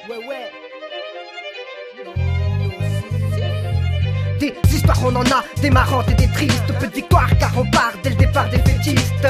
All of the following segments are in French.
Ouais. Des histoires on en a, des marrantes et des tristes. Peu de victoires car on part dès le départ des fétistes.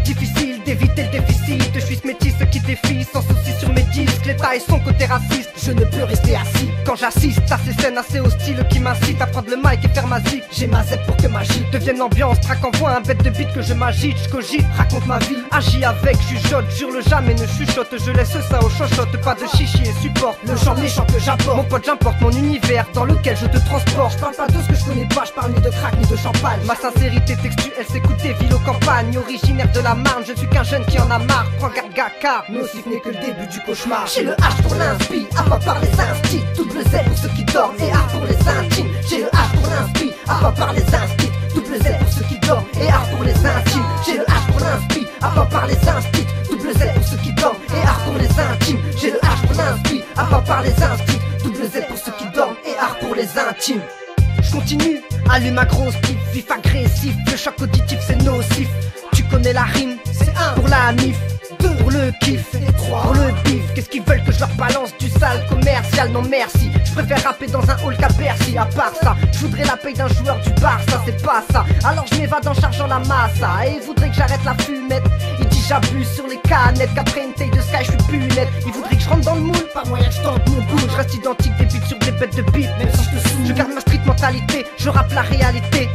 Difficile d'éviter le déficit. Je suis ce métis qui défie sans souci sur mes disques. L'État et son côté raciste, je ne peux rester assis quand j'assiste à ces scènes assez hostiles qui m'incitent à prendre le mic et faire ma zik. J'ai ma zette pour que ma gîte devienne l'ambiance. Traque envoie un bête de beat que je m'agite. Je cogite, raconte ma vie, agis avec, jugeote. Jure-le jamais, ne chuchote. Je laisse ça au chochotte. Pas de chichi et supporte le genre méchant que j'apporte. Mon pote, j'importe mon univers dans lequel je te transporte. Je parle pas de ce que je connais pas, je parle ni de crack ni de champagne. Ma sincérité textuelle s'écoute des villes aux campagnes. Originaire de la Marne, je suis qu'un jeune qui en a marre. Prends garga car nocif n'est que le début du cauchemar. J'ai le H pour l'inspi, à pas par les instits. Double Z pour ceux qui dorment et A pour les intimes. J'ai le H pour l'inspi, à pas par les instits. Double Z pour ceux qui dorment et A pour les intimes. J'ai le H pour l'inspi, à pas par les instits. Double Z pour ceux qui dorment et A pour les intimes. J'ai le H pour l'inspi, à pas par les instits. Double Z pour ceux qui dorment et A pour les intimes. Je continue, allume ma grosse pipe, vif agressif. Le choc auditif c'est nocif. Tu connais la rime, c'est 1 pour la mif, 2 pour le kiff, et 3 pour le bif. Qu'est-ce qu'ils veulent que je leur balance du sale commercial? Non merci, je préfère rapper dans un hall qu'à Bercy. À part ça, je voudrais la paye d'un joueur du Barça, c'est pas ça. Alors je m'évade en chargeant la massa. Et il voudrait que j'arrête la fumette. Il dit j'abuse sur les canettes, qu'après une taille de sky je suis plus net. Il voudrait que je rentre dans le moule, pas moyen que je tente mon bout. Je reste identique des beats sur des bêtes de beat. Même si je te saoule, je garde ma street mentalité, je rappe la réalité.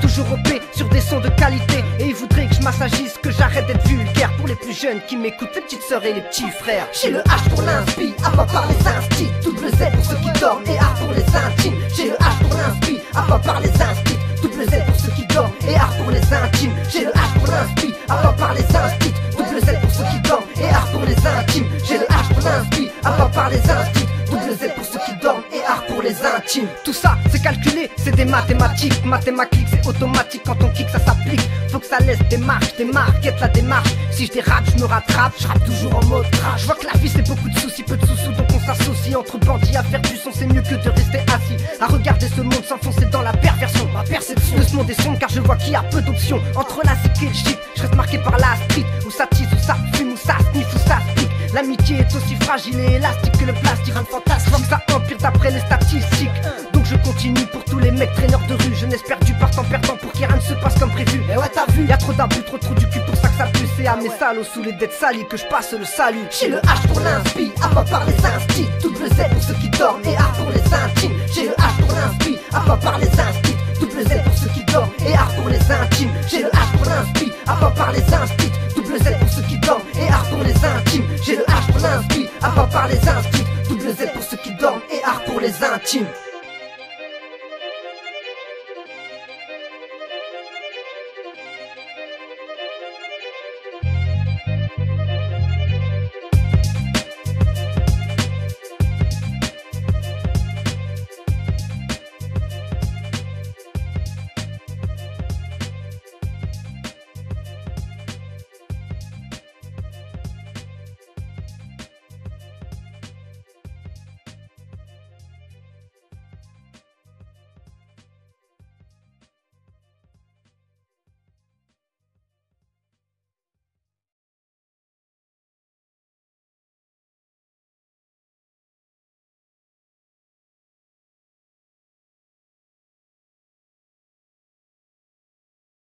Toujours OP sur des sons de qualité. Et il voudrait que je m'assagisse, que j'arrête d'être vulgaire. Pour les plus jeunes qui m'écoutent, les petites sœurs et les petits frères. J'ai le H pour l'inspi, à pas par les instits. Double Z pour ceux qui dorment et A pour les intimes. J'ai le H pour l'inspi, à pas par les instits. Double Z pour ceux qui dorment et A pour les intimes. J'ai le H pour l'inspi, à pas par les instits. Double Z pour ceux qui dorment et A pour les intimes. J'ai le H pour l'inspi, à pas par les instits. Double Z pour ceux qui dorment et A pour les intimes. Tout ça c'est calculé, c'est des mathématiques. Mathématiques c'est automatique, quand on kick ça s'applique. Faut que ça laisse des marques, guette la démarche. Si je dérape, je me rattrape, je rappe toujours en mode trash. Je vois que la vie c'est beaucoup de soucis, peu de sous-sous, donc on s'associe. Entre bandits à faire du son, c'est mieux que de rester assis à regarder ce monde s'enfoncer dans la perversion. Ma perception de ce monde est sombre car je vois qu'il y a peu d'options. Entre la zik et le shit, je reste marqué par la street. Où ça tisse, où ça fume, où ça sniff, où ça pique. L'amitié est aussi fragile et élastique que le plastique. Un fantasme, que ça empire d'après les statistiques. Donc je continue pour tous les mecs traîneurs de rue. Jeunesse perdue partant perdant pour qu'il rien ne se passe comme prévu. Et ouais t'as vu, y'a trop d'abus, trop du cul pour ça que ça pue. C'est à mes salauds sous les dettes salies que je passe le salut. J'ai le H pour l'inspi, à pas par les instits. Double Z pour ceux qui dorment et A pour les intimes. J'ai le H pour l'inspi, à pas par les instits. Double Z pour ceux qui dorment et A pour les intimes. J'ai le H pour l'inspi, à pas par les instits. Double Z pour ceux qui dorment et A pour les intimes. J'ai le H pour l'inspi, à pas par les instits. Double Z pour ceux qui dorment et A pour les intimes.